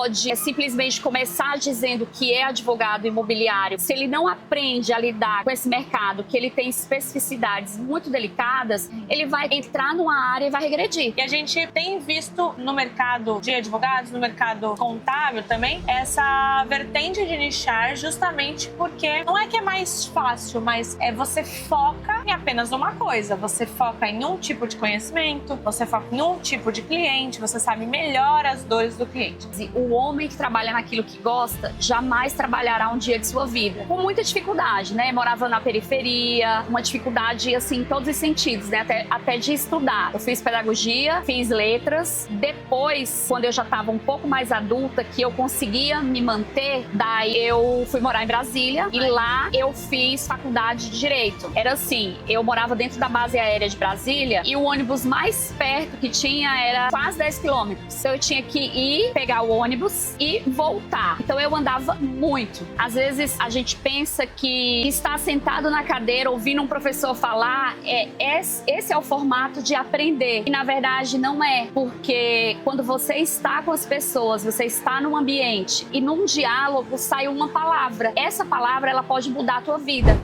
pode simplesmente começar dizendo que é advogado imobiliário. Se ele não aprende a lidar com esse mercado, que ele tem especificidades muito delicadas, ele vai entrar numa área e vai regredir. E a gente tem visto no mercado de advogados, no mercado contábil também, essa vertente de nichar justamente porque não é que é mais fácil, mas você foca em apenas uma coisa. Você foca em um tipo de conhecimento, você foca em um tipo de cliente, você sabe melhor as dores do cliente. O homem que trabalha naquilo que gosta jamais trabalhará um dia de sua vida. Com muita dificuldade, né? Morava na periferia, uma dificuldade assim em todos os sentidos, né? Até de estudar. Eu fiz pedagogia, fiz letras. Depois, quando eu já estava um pouco mais adulta, que eu conseguia me manter, daí eu fui morar em Brasília e lá eu fiz faculdade de Direito. Era assim, eu morava dentro da base aérea de Brasília e o ônibus mais perto que tinha era quase 10 quilômetros. Então eu tinha que ir, pegar o ônibus e voltar. Então eu andava muito. Às vezes a gente pensa que estar sentado na cadeira ouvindo um professor falar, esse é o formato de aprender. E na verdade não é, porque quando você está com as pessoas, você está num ambiente e num diálogo sai uma palavra. Essa palavra ela pode mudar a tua vida.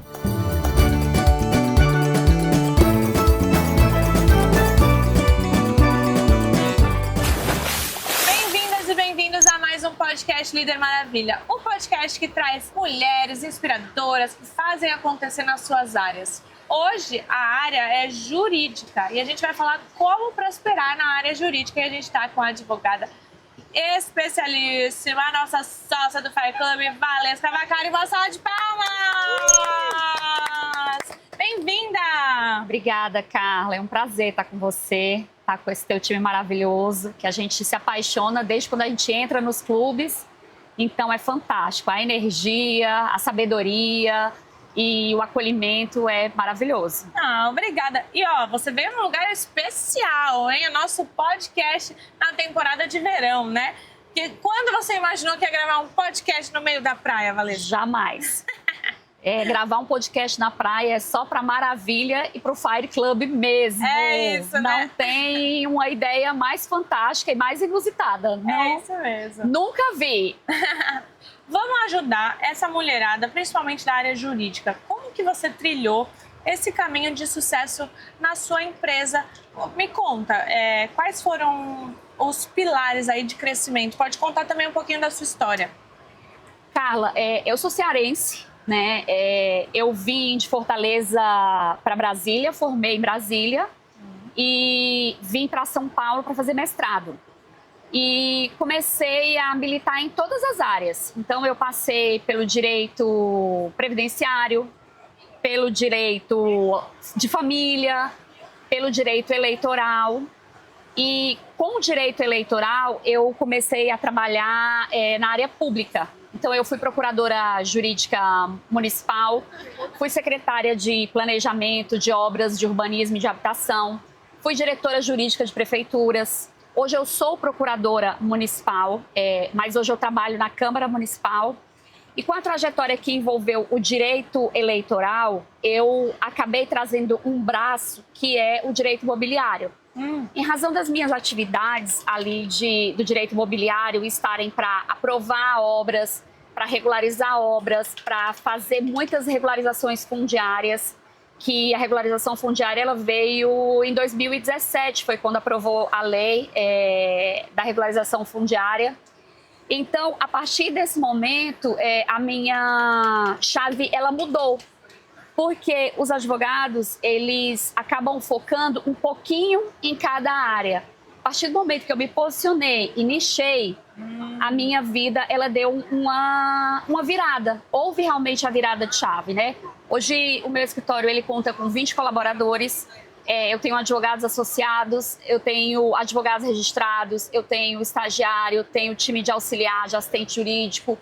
Um podcast Líder Maravilha, um podcast que traz mulheres inspiradoras que fazem acontecer nas suas áreas. Hoje a área é jurídica e a gente vai falar como prosperar na área jurídica e a gente está com a advogada especialíssima, a nossa sócia do Fire Club, Valesca Vaccari. Uma salva de palmas! Bem-vinda! Obrigada, Carla. É um prazer estar com você. Tá com esse teu time maravilhoso, que a gente se apaixona desde quando a gente entra nos clubes. Então é fantástico. A energia, a sabedoria e o acolhimento é maravilhoso. Ah, obrigada. E você veio num lugar especial, hein? O nosso podcast na temporada de verão, né? Porque quando você imaginou que ia gravar um podcast no meio da praia, Valesca? Jamais. Gravar um podcast na praia é só para Maravilha e para o Fire Club mesmo. É isso, né? Não tem uma ideia mais fantástica e mais inusitada. Não, é isso mesmo. Nunca vi. Vamos ajudar essa mulherada, principalmente da área jurídica. Como que você trilhou esse caminho de sucesso na sua empresa? Me conta, quais foram os pilares aí de crescimento? Pode contar também um pouquinho da sua história. Carla, eu sou cearense. Né? Eu vim de Fortaleza para Brasília, formei em Brasília e vim para São Paulo para fazer mestrado. E comecei a militar em todas as áreas. Então eu passei pelo direito previdenciário, pelo direito de família, pelo direito eleitoral. E com o direito eleitoral eu comecei a trabalhar na área pública. Então, eu fui procuradora jurídica municipal, fui secretária de planejamento, de obras, de urbanismo e de habitação, fui diretora jurídica de prefeituras. Hoje eu sou procuradora municipal, mas hoje eu trabalho na Câmara Municipal. E com a trajetória que envolveu o direito eleitoral, eu acabei trazendo um braço que é o direito imobiliário. Em razão das minhas atividades ali do direito imobiliário estarem para aprovar obras, para regularizar obras, para fazer muitas regularizações fundiárias, que a regularização fundiária ela veio em 2017, foi quando aprovou a lei da regularização fundiária. Então, a partir desse momento, a minha chave ela mudou. Porque os advogados, eles acabam focando um pouquinho em cada área. A partir do momento que eu me posicionei e nichei, a minha vida, ela deu uma virada. Houve realmente a virada de chave, né? Hoje, o meu escritório, ele conta com 20 colaboradores. Eu tenho advogados associados, eu tenho advogados registrados, eu tenho estagiário, eu tenho time de auxiliar, de assistente jurídico.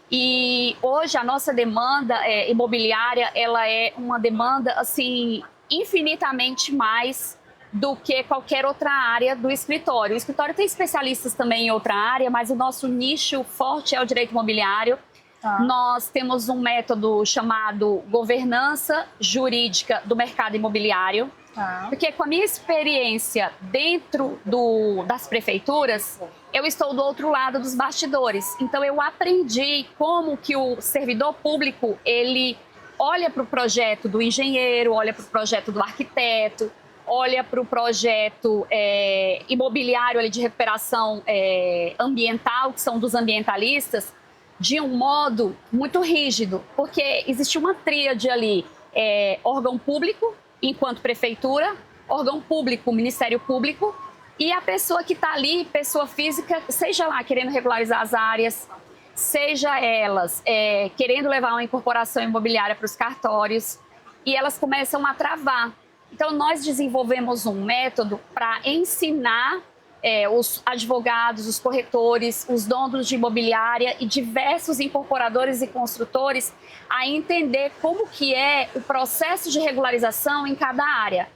E hoje a nossa demanda imobiliária, ela é uma demanda assim infinitamente mais do que qualquer outra área do escritório. O escritório tem especialistas também em outra área, mas o nosso nicho forte é o direito imobiliário. Nós temos um método chamado governança jurídica do mercado imobiliário. Porque com a minha experiência dentro das prefeituras, eu estou do outro lado dos bastidores. Então eu aprendi como que o servidor público, ele olha para o projeto do engenheiro, olha para o projeto do arquiteto, olha para o projeto imobiliário ali, de recuperação ambiental, que são dos ambientalistas, de um modo muito rígido, porque existe uma tríade ali, órgão público, enquanto prefeitura, órgão público, Ministério Público, e a pessoa que está ali, pessoa física, seja lá querendo regularizar as áreas, seja elas querendo levar uma incorporação imobiliária para os cartórios, e elas começam a travar. Então, nós desenvolvemos um método para ensinar os advogados, os corretores, os donos de imobiliária e diversos incorporadores e construtores a entender como que é o processo de regularização em cada área.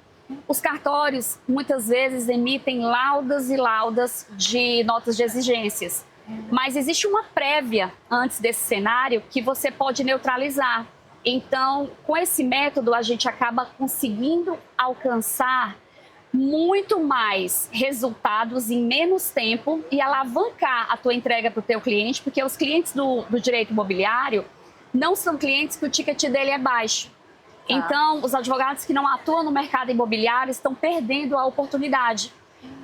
Os cartórios, muitas vezes, emitem laudas e laudas de notas de exigências. Mas existe uma prévia antes desse cenário que você pode neutralizar. Então, com esse método, a gente acaba conseguindo alcançar muito mais resultados em menos tempo e alavancar a tua entrega para o teu cliente, porque os clientes do direito imobiliário não são clientes que o ticket dele é baixo. Então, os advogados que não atuam no mercado imobiliário estão perdendo a oportunidade,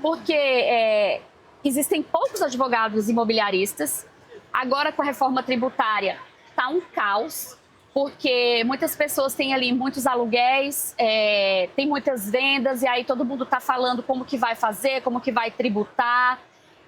porque existem poucos advogados imobiliaristas. Agora, com a reforma tributária, está um caos, porque muitas pessoas têm ali muitos aluguéis, tem muitas vendas, e aí todo mundo está falando como que vai fazer, como que vai tributar.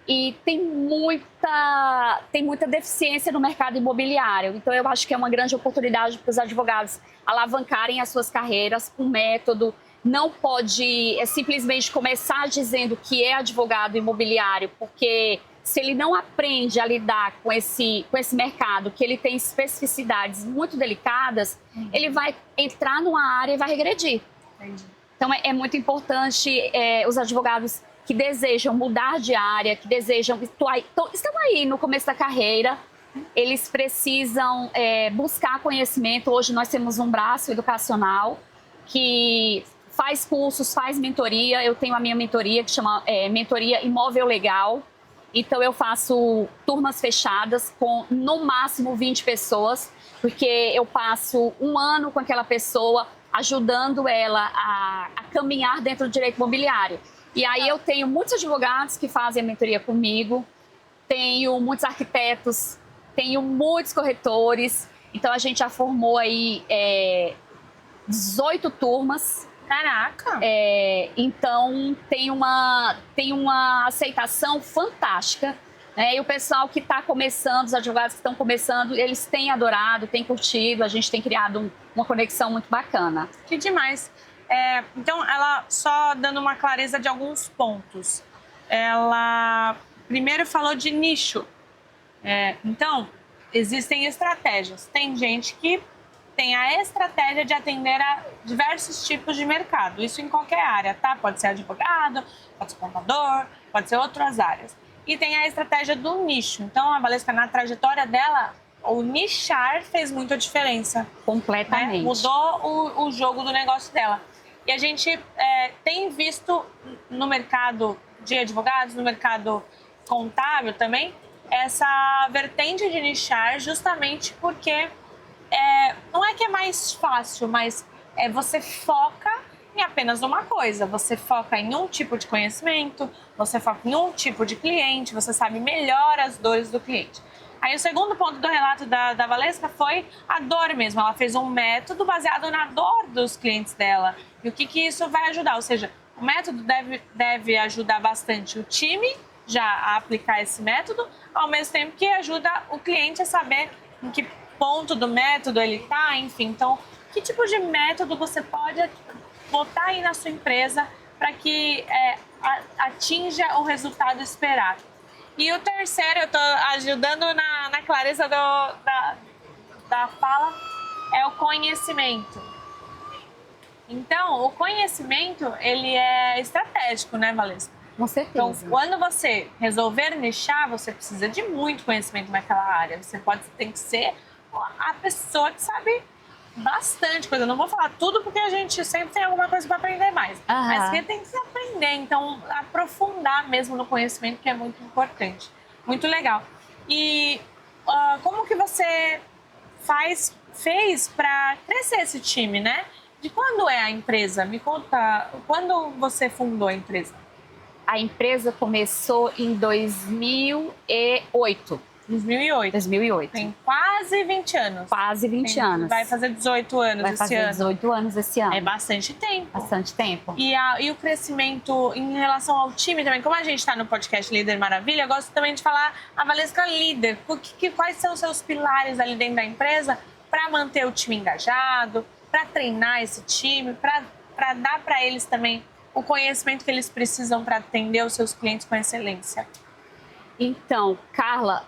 E tem muita deficiência no mercado imobiliário. Então, eu acho que é uma grande oportunidade para os advogados alavancarem as suas carreiras com método. Não pode simplesmente começar dizendo que é advogado imobiliário, porque se ele não aprende a lidar com esse mercado, que ele tem especificidades muito delicadas, ele vai entrar numa área e vai regredir. Entendi. Então, é muito importante os advogados que desejam mudar de área, que desejam estão aí no começo da carreira, eles precisam buscar conhecimento. Hoje nós temos um braço educacional que faz cursos, faz mentoria. Eu tenho a minha mentoria que chama Mentoria Imóvel Legal. Então eu faço turmas fechadas com no máximo 20 pessoas, porque eu passo um ano com aquela pessoa, ajudando ela a caminhar dentro do direito imobiliário. E aí eu tenho muitos advogados que fazem a mentoria comigo, tenho muitos arquitetos, tenho muitos corretores. Então a gente já formou aí 18 turmas. Caraca! Então tem uma aceitação fantástica, né? E o pessoal que está começando, os advogados que estão começando, eles têm adorado, têm curtido, a gente tem criado uma conexão muito bacana. Que demais! Então, ela, só dando uma clareza de alguns pontos, ela primeiro falou de nicho. Então, existem estratégias. Tem gente que tem a estratégia de atender a diversos tipos de mercado. Isso em qualquer área, tá? Pode ser advogado, pode ser contador, pode ser outras áreas. E tem a estratégia do nicho. Então, a Valesca, na trajetória dela, o nichar fez muita diferença. Completamente. Né? Mudou o jogo do negócio dela. E a gente tem visto no mercado de advogados, no mercado contábil também, essa vertente de nichar, justamente porque não é que é mais fácil, mas você foca em apenas uma coisa. Você foca em um tipo de conhecimento, você foca em um tipo de cliente, você sabe melhor as dores do cliente. Aí o segundo ponto do relato da Valesca foi a dor mesmo. Ela fez um método baseado na dor dos clientes dela. E o que isso vai ajudar? Ou seja, o método deve ajudar bastante o time já a aplicar esse método, ao mesmo tempo que ajuda o cliente a saber em que ponto do método ele está, enfim. Então, que tipo de método você pode botar aí na sua empresa para que atinja o resultado esperado? E o terceiro, eu estou ajudando na clareza da fala, é o conhecimento. Então, o conhecimento, ele é estratégico, né, Valesca? Com certeza. Então, quando você resolver nichar, você precisa de muito conhecimento naquela área. Você tem que ser a pessoa que sabe bastante coisa. Eu não vou falar tudo porque a gente sempre tem alguma coisa para aprender mais. Mas que tem que se aprender, então aprofundar mesmo no conhecimento, que é muito importante. Muito legal. E como que você fez para crescer esse time, né? De quando é a empresa? Me conta, quando você fundou a empresa? A empresa começou em 2008. 2008. Tem quase 20 anos. Quase 20 anos. Vai fazer 18 anos esse ano. Vai fazer 18 anos esse ano. É bastante tempo. Bastante tempo. E o crescimento em relação ao time também. Como a gente está no podcast Líder Maravilha, eu gosto também de falar a Valesca líder. Quais são os seus pilares ali dentro da empresa para manter o time engajado, para treinar esse time, para dar para eles também o conhecimento que eles precisam para atender os seus clientes com excelência? Então, Carla,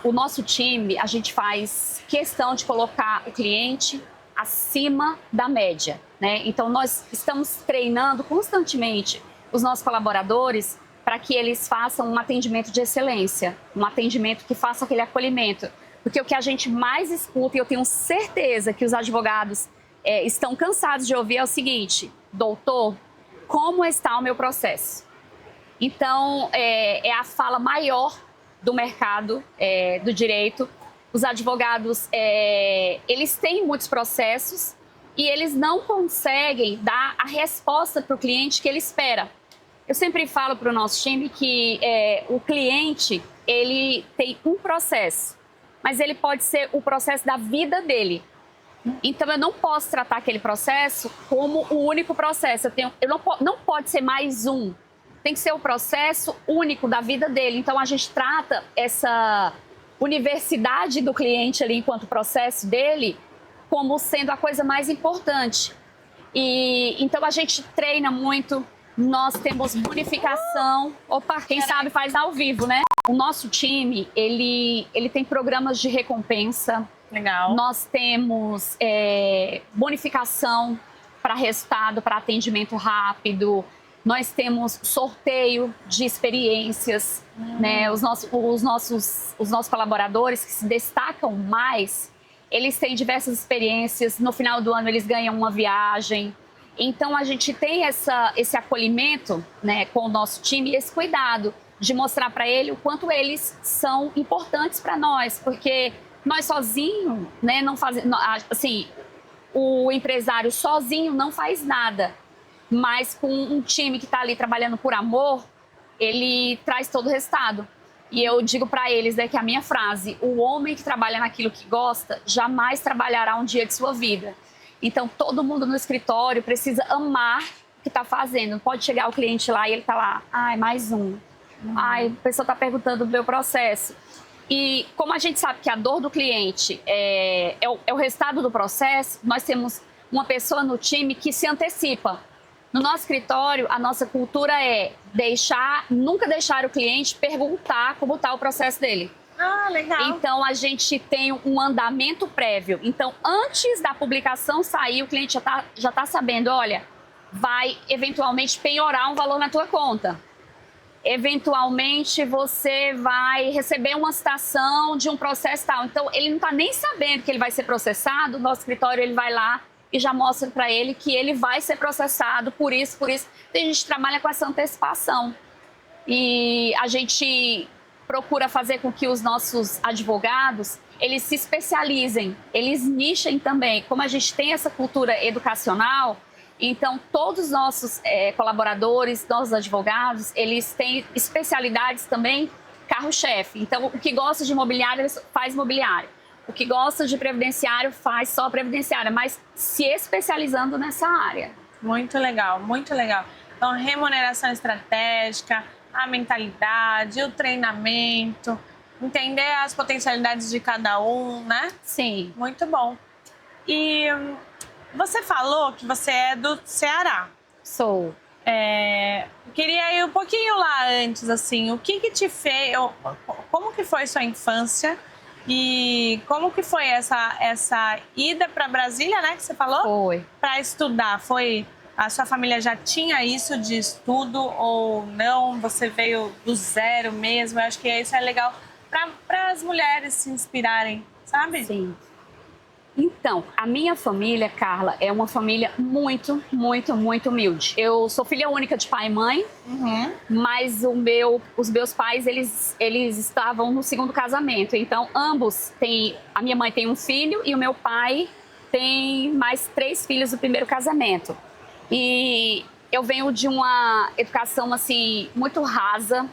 o nosso time, a gente faz questão de colocar o cliente acima da média, né? Então, nós estamos treinando constantemente os nossos colaboradores para que eles façam um atendimento de excelência, um atendimento que faça aquele acolhimento. Porque o que a gente mais escuta, e eu tenho certeza que os advogados estão cansados de ouvir, é o seguinte: doutor, como está o meu processo? Então, é a fala maior do mercado do direito. Os advogados, eles têm muitos processos e eles não conseguem dar a resposta para o cliente que ele espera. Eu sempre falo para o nosso time que o cliente, ele tem um processo, mas ele pode ser o processo da vida dele. Então, eu não posso tratar aquele processo como o único processo. Não pode ser mais um. Tem que ser o processo único da vida dele. Então, a gente trata essa universidade do cliente ali, enquanto processo dele, como sendo a coisa mais importante. Então, a gente treina muito, nós temos bonificação. Opa, quem sabe faz ao vivo, né? O nosso time, ele tem programas de recompensa. Legal. Nós temos bonificação para resultado, para atendimento rápido. Nós temos sorteio de experiências, né? Os nossos colaboradores que se destacam mais, eles têm diversas experiências. No final do ano, eles ganham uma viagem. Então, a gente tem esse acolhimento, né, com o nosso time, e esse cuidado de mostrar para ele o quanto eles são importantes para nós, porque nós sozinhos, né, não fazemos, assim, o empresário sozinho não faz nada. Mas com um time que está ali trabalhando por amor, ele traz todo o resultado. E eu digo para eles, que a minha frase: o homem que trabalha naquilo que gosta jamais trabalhará um dia de sua vida. Então, todo mundo no escritório precisa amar o que está fazendo. Não pode chegar o cliente lá e ele está lá: ai, mais um. Ai, a pessoa está perguntando do meu processo. E como a gente sabe que a dor do cliente é o resultado do processo, nós temos uma pessoa no time que se antecipa. No nosso escritório, a nossa cultura é nunca deixar o cliente perguntar como está o processo dele. Ah, legal. Então, a gente tem um andamento prévio. Então, antes da publicação sair, o cliente já tá sabendo: olha, vai eventualmente penhorar um valor na tua conta. Eventualmente, você vai receber uma citação de um processo tal. Então, ele não está nem sabendo que ele vai ser processado. O nosso escritório, ele vai lá e já mostra para ele que ele vai ser processado por isso, por isso. Então, a gente trabalha com essa antecipação. E a gente procura fazer com que os nossos advogados, eles se especializem, eles nichem também. Como a gente tem essa cultura educacional, então todos os nossos colaboradores, nossos advogados, eles têm especialidades também carro-chefe. Então, o que gosta de imobiliário, ele faz imobiliário. O que gosta de previdenciário faz só previdenciário, mas se especializando nessa área. Muito legal, muito legal. Então, remuneração estratégica, a mentalidade, o treinamento, entender as potencialidades de cada um, né? Sim. Muito bom. E você falou que você é do Ceará. Sou. Queria ir um pouquinho lá antes, assim, o que te fez, como que foi sua infância? E como que foi essa ida para Brasília, né, que você falou? Foi. Para estudar, a sua família já tinha isso de estudo ou não? Você veio do zero mesmo? Eu acho que isso é legal para as mulheres se inspirarem, sabe? Sim. Então, a minha família, Carla, é uma família muito, muito, muito humilde. Eu sou filha única de pai e mãe, mas os meus pais, eles estavam no segundo casamento. Então, ambos têm... A minha mãe tem um filho e o meu pai tem mais 3 filhos do primeiro casamento. E eu venho de uma educação, assim, muito rasa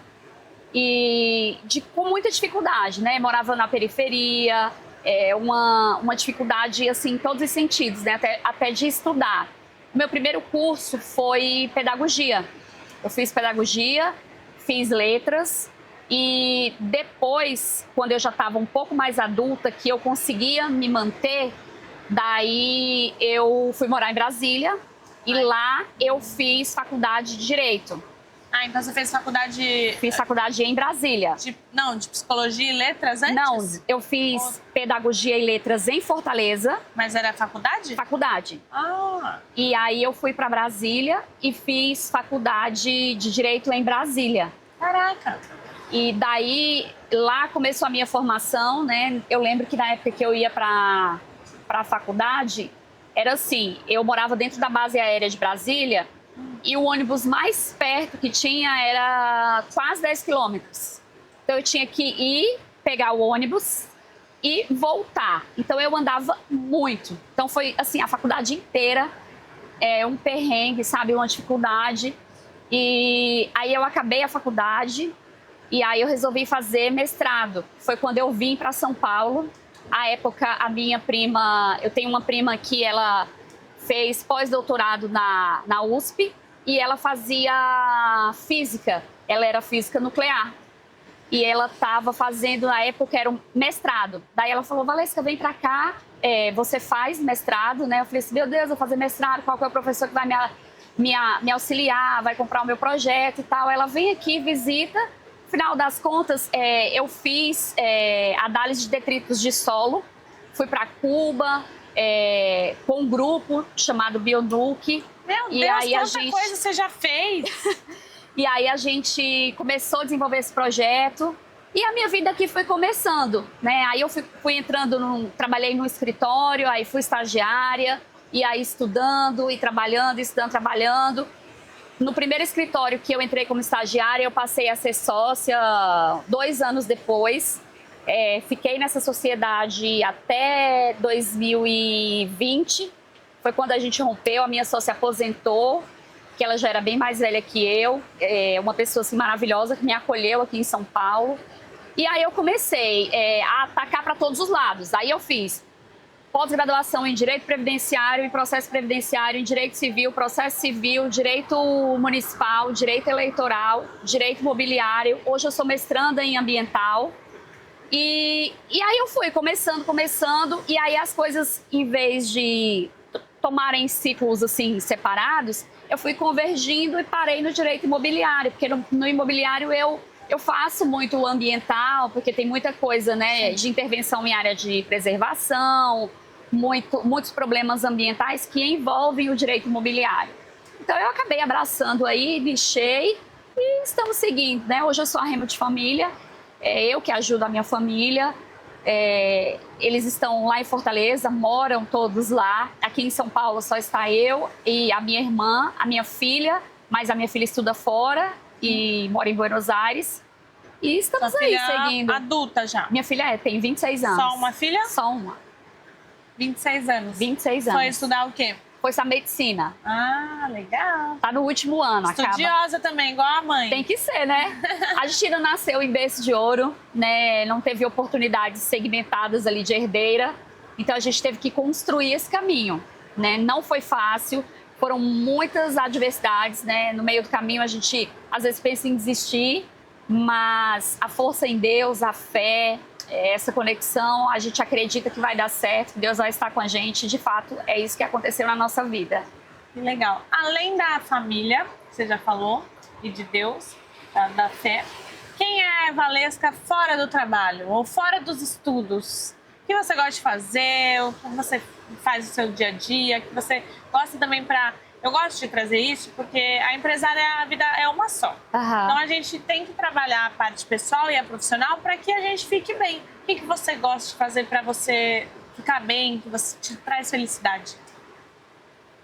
e com muita dificuldade, né? Morava na periferia, uma dificuldade, assim, em todos os sentidos, né? Até de estudar. O meu primeiro curso foi pedagogia. Eu fiz pedagogia, fiz letras e depois, quando eu já estava um pouco mais adulta, que eu conseguia me manter, daí eu fui morar em Brasília e lá eu fiz faculdade de Direito. Ah, então você fez faculdade... Fiz faculdade em Brasília. De psicologia e letras antes? Não, eu fiz pedagogia e letras em Fortaleza. Mas era faculdade? Faculdade. Ah. E aí eu fui para Brasília e fiz faculdade de Direito em Brasília. Caraca. E daí, lá começou a minha formação, né? Eu lembro que na época que eu ia para a faculdade, era assim, eu morava dentro da base aérea de Brasília e o ônibus mais perto que tinha era quase 10 quilômetros. Então eu tinha que ir, pegar o ônibus e voltar. Então eu andava muito. Então foi assim, a faculdade inteira, um perrengue, sabe? Uma dificuldade. E aí eu acabei a faculdade e aí eu resolvi fazer mestrado. Foi quando eu vim para São Paulo. À época, a minha prima... Eu tenho uma prima que ela fez pós-doutorado na USP e ela fazia física. Ela era física nuclear. E ela estava fazendo, na época, era um mestrado. Daí ela falou, Valesca, vem pra cá, você faz mestrado, né? Eu falei assim, meu Deus, eu vou fazer mestrado, qual que é o professor que vai me auxiliar, vai comprar o meu projeto e tal. Ela vem aqui, visita. No final das contas, eu fiz análise de detritos de solo. Fui para Cuba com um grupo chamado Bionuc. Meu e Deus, aí quanta coisa você já fez! E aí a gente começou a desenvolver esse projeto e a minha vida aqui foi começando, né? Aí eu fui entrando, trabalhei no escritório, aí fui estagiária, e aí estudando e trabalhando, estudando, trabalhando. No primeiro escritório que eu entrei como estagiária, eu passei a ser sócia 2 anos depois. Fiquei nessa sociedade até 2020, foi quando a gente rompeu, a minha sócia aposentou, que ela já era bem mais velha que eu, uma pessoa assim, maravilhosa que me acolheu aqui em São Paulo. E aí eu comecei a atacar para todos os lados. Aí eu fiz pós-graduação em Direito Previdenciário e Processo Previdenciário, em Direito Civil, Processo Civil, Direito Municipal, Direito Eleitoral, Direito Imobiliário. Hoje eu sou mestranda em Ambiental. E aí eu fui começando, e aí as coisas, em vez de tomarem ciclos assim separados, eu fui convergindo e parei no direito imobiliário, porque no imobiliário eu faço muito o ambiental, porque tem muita coisa, né, de intervenção em área de preservação, muitos problemas ambientais que envolvem o direito imobiliário. Então eu acabei abraçando aí, nichei e estamos seguindo, né? Hoje eu sou a Remo de Família, eu que ajudo a minha família. Eles estão lá em Fortaleza, moram todos lá. Aqui em São Paulo só está eu e a minha irmã, a minha filha, mas a minha filha estuda fora e mora em Buenos Aires. E estamos Sua aí filha seguindo. Adulta já? Minha filha tem 26 anos. Só uma filha? Só uma. 26 anos. 26 anos. Foi estudar o quê? Foi estudar medicina. Ah, legal. Tá no último ano, Estudiosa também, igual a mãe. Tem que ser, né? A gente não nasceu em berço de ouro, né? Não teve oportunidades segmentadas ali de herdeira. Então a gente teve que construir esse caminho, né? Não foi fácil, foram muitas adversidades, né? No meio do caminho a gente às vezes pensa em desistir, mas a força em Deus, a fé, essa conexão, a gente acredita que vai dar certo, que Deus vai estar com a gente. De fato, é isso que aconteceu na nossa vida. Que legal. Além da família, que você já falou, e de Deus, da fé, quem é Valesca fora do trabalho ou fora dos estudos? O que você gosta de fazer? O que você faz no seu dia a dia? O que você gosta também para... Eu gosto de trazer isso porque a empresária, a vida é uma só. Então a gente tem que trabalhar a parte pessoal e a profissional para que a gente fique bem. O que você gosta de fazer para você ficar bem, que você te traz felicidade?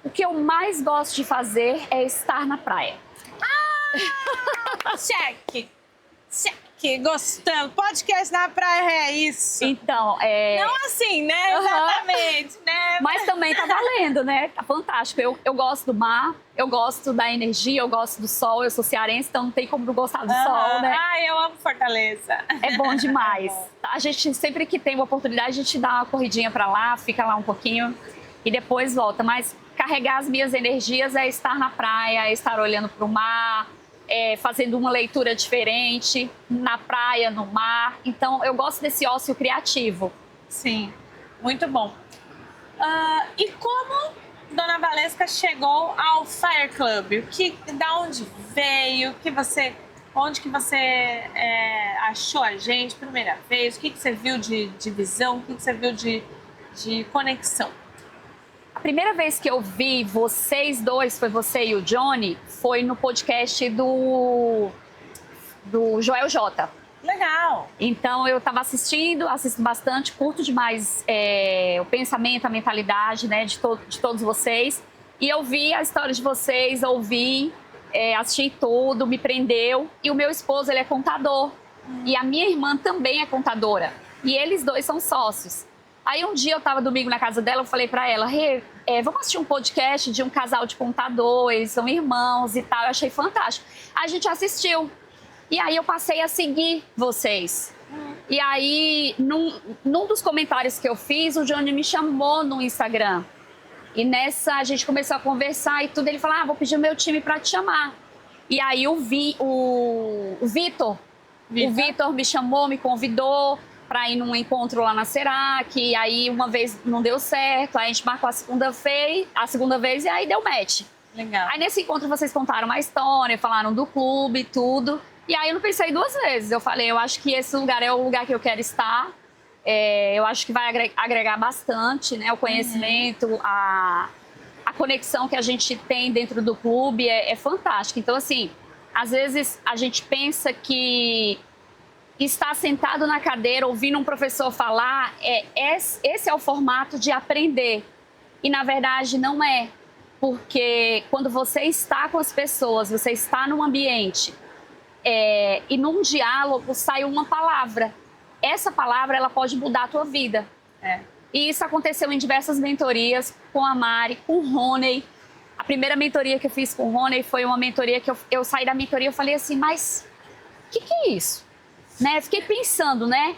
O que eu mais gosto de fazer é estar na praia. Cheque! Cheque! Gostando. Podcast na praia é isso. Então, Não assim, né? Uhum. Exatamente, né? Mas também tá valendo, né? Tá fantástico. Eu gosto do mar, eu gosto da energia, eu gosto do sol. Eu sou cearense, então não tem como não gostar do sol, né? Ai, eu amo Fortaleza. É bom demais. É bom. A gente, sempre que tem uma oportunidade, a gente dá uma corridinha pra lá, fica lá um pouquinho e depois volta. Mas carregar as minhas energias é estar na praia, é estar olhando pro mar, fazendo uma leitura diferente, na praia, no mar. Então, eu gosto desse ócio criativo. Sim, muito bom. E como Dona Valesca chegou ao Fire Club? Da onde veio? Onde que você achou a gente primeira vez? O que você viu de visão? O que você viu de conexão? A primeira vez que eu vi vocês dois, foi você e o Johnny, foi no podcast do Joel J. Legal! Então eu estava assisto bastante, curto demais o pensamento, a mentalidade, né, de todos vocês. E eu vi a história de vocês, assisti tudo, me prendeu. E o meu esposo, ele é contador. E a minha irmã também é contadora. E eles dois são sócios. Aí um dia eu estava domingo na casa dela, eu falei para ela, vamos assistir um podcast de um casal de contadores, são irmãos e tal. Eu achei fantástico. A gente assistiu. E aí eu passei a seguir vocês. E aí, num dos comentários que eu fiz, o Johnny me chamou no Instagram. E nessa a gente começou a conversar e tudo. Ele falou, vou pedir o meu time para te chamar. E aí o Vitor me chamou, me convidou para ir num encontro lá na Serac. E aí uma vez não deu certo, aí a gente marcou a segunda vez e aí deu match. Legal. Aí nesse encontro vocês contaram uma história, falaram do clube e tudo. E aí eu não pensei duas vezes. Eu falei, eu acho que esse lugar é o lugar que eu quero estar. Eu acho que vai agregar bastante, né? O conhecimento, a conexão que a gente tem dentro do clube é fantástica. Então, assim, às vezes a gente pensa que estar sentado na cadeira ouvindo um professor falar, esse é o formato de aprender. E, na verdade, não é. Porque quando você está com as pessoas, você está num ambiente e num diálogo sai uma palavra. Essa palavra, ela pode mudar a tua vida. E isso aconteceu em diversas mentorias com a Mari, com o Rony. A primeira mentoria que eu fiz com o Rony foi uma mentoria que eu saí da mentoria e falei assim, mas o que é isso? Né? Fiquei pensando, né?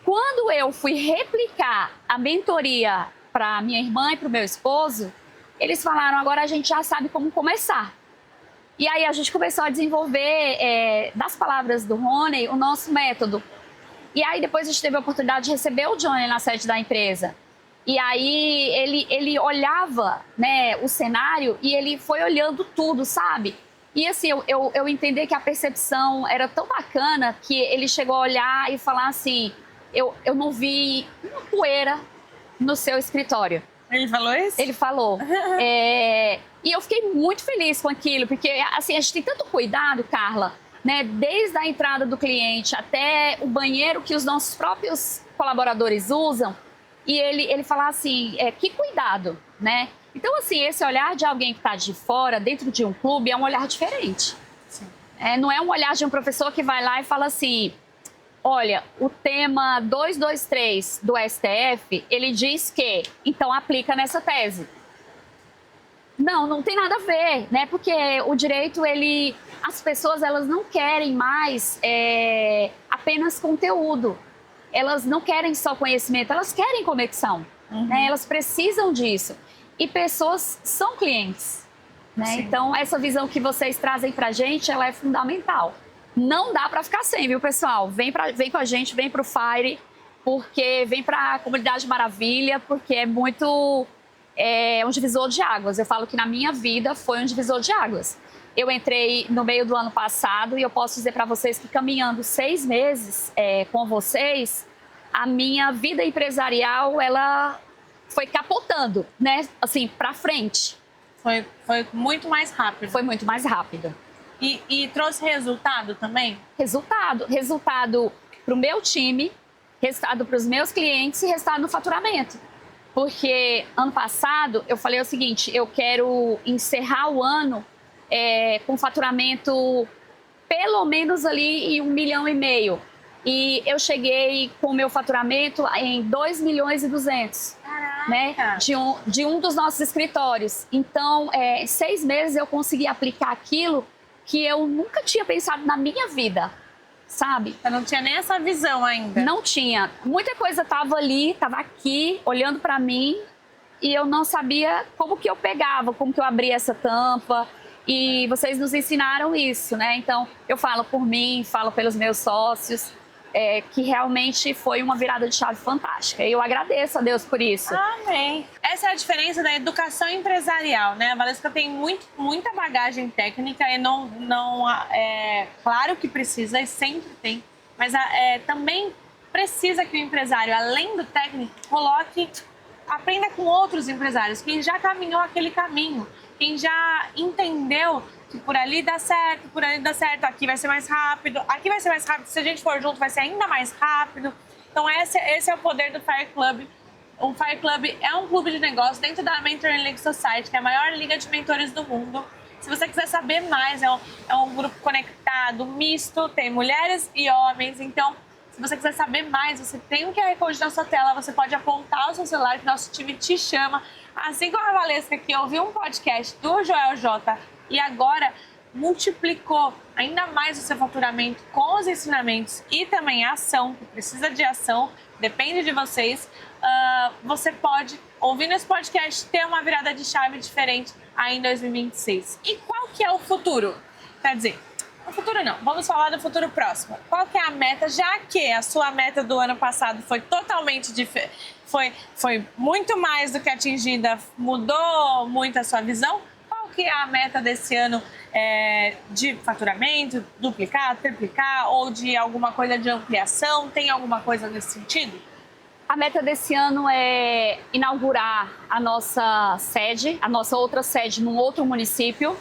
Quando eu fui replicar a mentoria para minha irmã e para o meu esposo, eles falaram, agora a gente já sabe como começar. E aí a gente começou a desenvolver, das palavras do Rony, o nosso método. E aí depois a gente teve a oportunidade de receber o Johnny na sede da empresa. E aí ele olhava, né, o cenário e ele foi olhando tudo, sabe? E assim, eu entendi que a percepção era tão bacana que ele chegou a olhar e falar assim, eu não vi uma poeira no seu escritório. Ele falou isso? Ele falou. E eu fiquei muito feliz com aquilo, porque assim, a gente tem tanto cuidado, Carla, né, desde a entrada do cliente até o banheiro que os nossos próprios colaboradores usam, e ele fala assim, que cuidado, né? Então, assim, esse olhar de alguém que está de fora, dentro de um clube, é um olhar diferente. Sim. Não é um olhar de um professor que vai lá e fala assim, olha, o tema 223 do STF, ele diz que, então aplica nessa tese. Não tem nada a ver, né? Porque o direito, as pessoas, elas não querem mais apenas conteúdo. Elas não querem só conhecimento, elas querem conexão. Né? Elas precisam disso. E pessoas são clientes. Né? Então, essa visão que vocês trazem pra gente, ela é fundamental. Não dá pra ficar sem, viu, pessoal? Vem com a gente, vem pro Fire, porque vem pra Comunidade Maravilha, porque é um divisor de águas. Eu falo que na minha vida foi um divisor de águas. Eu entrei no meio do ano passado e eu posso dizer para vocês que caminhando 6 meses com vocês, a minha vida empresarial, ela foi capotando, né? Assim, para frente. Foi muito mais rápido. Foi muito mais rápido. E trouxe resultado também? Resultado pro meu time, resultado para os meus clientes e resultado no faturamento. Porque ano passado eu falei o seguinte, eu quero encerrar o ano com faturamento pelo menos ali em 1,5 milhão. E eu cheguei com o meu faturamento em 2,2 milhões, né? De um dos nossos escritórios. Então, 6 meses eu consegui aplicar aquilo que eu nunca tinha pensado na minha vida, sabe? Eu não tinha nem essa visão ainda. Não tinha. Muita coisa estava ali, estava aqui, olhando para mim, e eu não sabia como que eu pegava, como que eu abria essa tampa. E vocês nos ensinaram isso, né? Então, eu falo por mim, falo pelos meus sócios, que realmente foi uma virada de chave fantástica. E eu agradeço a Deus por isso. Amém. Essa é a diferença da educação empresarial, né? A Valesca tem muita bagagem técnica e claro que precisa e sempre tem, mas também precisa que o empresário, além do técnico, aprenda com outros empresários, quem já caminhou aquele caminho, quem já entendeu que por ali dá certo, aqui vai ser mais rápido, se a gente for junto vai ser ainda mais rápido. Então esse é o poder do Fire Club. O Fire Club é um clube de negócios dentro da Mentoring League Society, que é a maior liga de mentores do mundo. Se você quiser saber mais, é um grupo conectado, misto, tem mulheres e homens. Então, se você quiser saber mais, você tem um QR Code na sua tela, você pode apontar o seu celular que nosso time te chama. Assim como a Valesca, que ouviu um podcast do Joel J e agora multiplicou ainda mais o seu faturamento com os ensinamentos e também a ação, que precisa de ação, depende de vocês. Você pode, ouvindo esse podcast, ter uma virada de chave diferente aí em 2026. E qual que é o futuro? Quer dizer, o futuro não, vamos falar do futuro próximo. Qual que é a meta, já que a sua meta do ano passado foi totalmente diferente, foi muito mais do que atingida, mudou muito a sua visão? Qual que é a meta desse ano de faturamento, duplicar, triplicar ou de alguma coisa de ampliação? Tem alguma coisa nesse sentido? A meta desse ano é inaugurar a nossa sede, a nossa outra sede num outro município.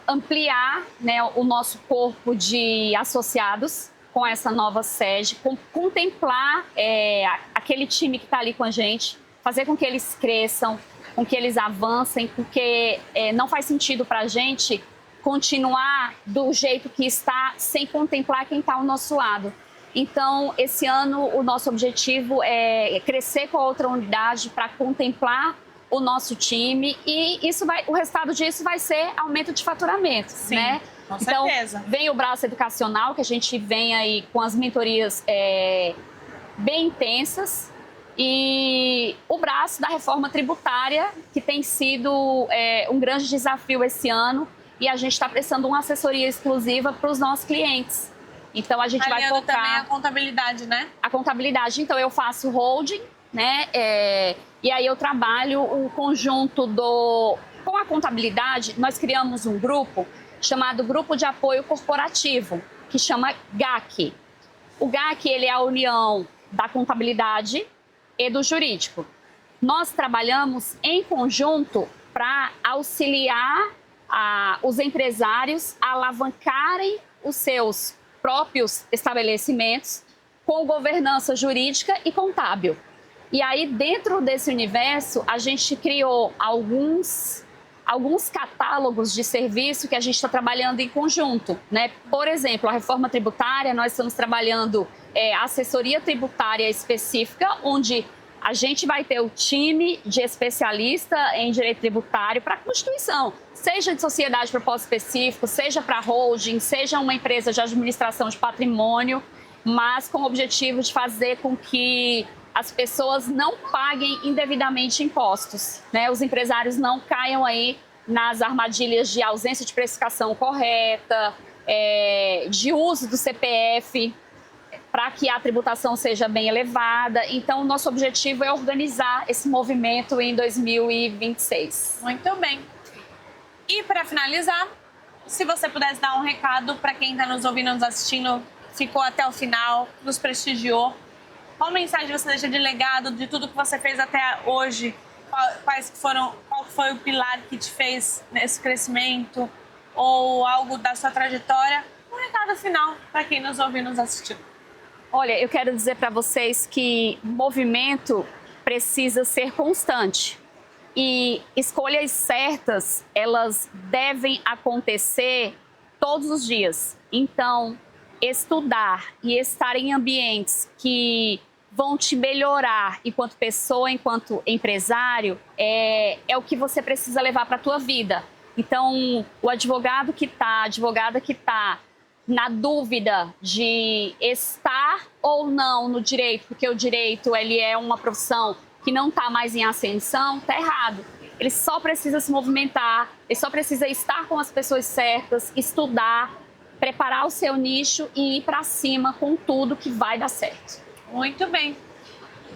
Ampliar, né, o nosso corpo de associados com essa nova sede, contemplar aquele time que está ali com a gente, fazer com que eles cresçam, com que eles avancem, porque não faz sentido para a gente continuar do jeito que está sem contemplar quem está ao nosso lado. Então, esse ano, o nosso objetivo é crescer com a outra unidade para contemplar o nosso time e o resultado disso vai ser aumento de faturamento, sim, né? Com então, certeza. Vem o braço educacional, que a gente vem aí com as mentorias bem intensas, e o braço da reforma tributária, que tem sido um grande desafio esse ano, e a gente está prestando uma assessoria exclusiva para os nossos clientes. Então, a gente vai focar... também a contabilidade, né? A contabilidade. Então, eu faço holding, né? E aí eu trabalho o conjunto Com a contabilidade, nós criamos um grupo chamado Grupo de Apoio Corporativo, que chama GAC. O GAC, ele é a união da contabilidade e do jurídico. Nós trabalhamos em conjunto para auxiliar os empresários a alavancarem os seus próprios estabelecimentos com governança jurídica e contábil. E aí, dentro desse universo, a gente criou alguns catálogos de serviço que a gente está trabalhando em conjunto, né? Por exemplo, a reforma tributária, nós estamos trabalhando assessoria tributária específica, onde a gente vai ter o time de especialista em direito tributário para a constituição, seja de sociedade de propósito específico, seja para holding, seja uma empresa de administração de patrimônio, mas com o objetivo de fazer com que as pessoas não paguem indevidamente impostos, né? Os empresários não caiam aí nas armadilhas de ausência de precificação correta, de uso do CPF, para que a tributação seja bem elevada. Então, o nosso objetivo é organizar esse movimento em 2026. Muito bem. E para finalizar, se você pudesse dar um recado para quem está nos ouvindo, nos assistindo, ficou até o final, nos prestigiou, qual mensagem você deixa de legado de tudo que você fez até hoje? Qual foi o pilar que te fez nesse crescimento? Ou algo da sua trajetória? Um recado final para quem nos ouve e nos assistiu. Olha, eu quero dizer para vocês que movimento precisa ser constante. E escolhas certas, elas devem acontecer todos os dias. Então, estudar e estar em ambientes que vão te melhorar enquanto pessoa, enquanto empresário, é o que você precisa levar para a tua vida. Então, o advogado que está, a advogada que está na dúvida de estar ou não no direito, porque o direito ele é uma profissão que não está mais em ascensão, está errado. Ele só precisa se movimentar, ele só precisa estar com as pessoas certas, estudar, preparar o seu nicho e ir para cima com tudo que vai dar certo. Muito bem.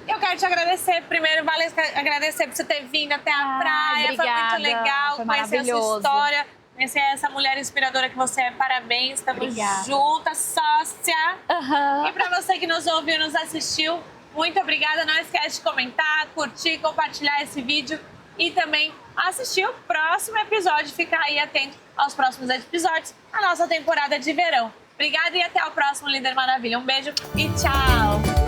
Eu quero te agradecer. Primeiro, vale agradecer por você ter vindo até a praia. Obrigada. Foi muito legal Foi conhecer a sua história, conhecer essa mulher inspiradora que você é. Parabéns, estamos juntas, sócia. E para você que nos ouviu e nos assistiu, muito obrigada. Não esquece de comentar, curtir, compartilhar esse vídeo e também assistir o próximo episódio. Ficar aí atento aos próximos episódios da nossa temporada de verão. Obrigada e até o próximo Líder Maravilha. Um beijo e tchau!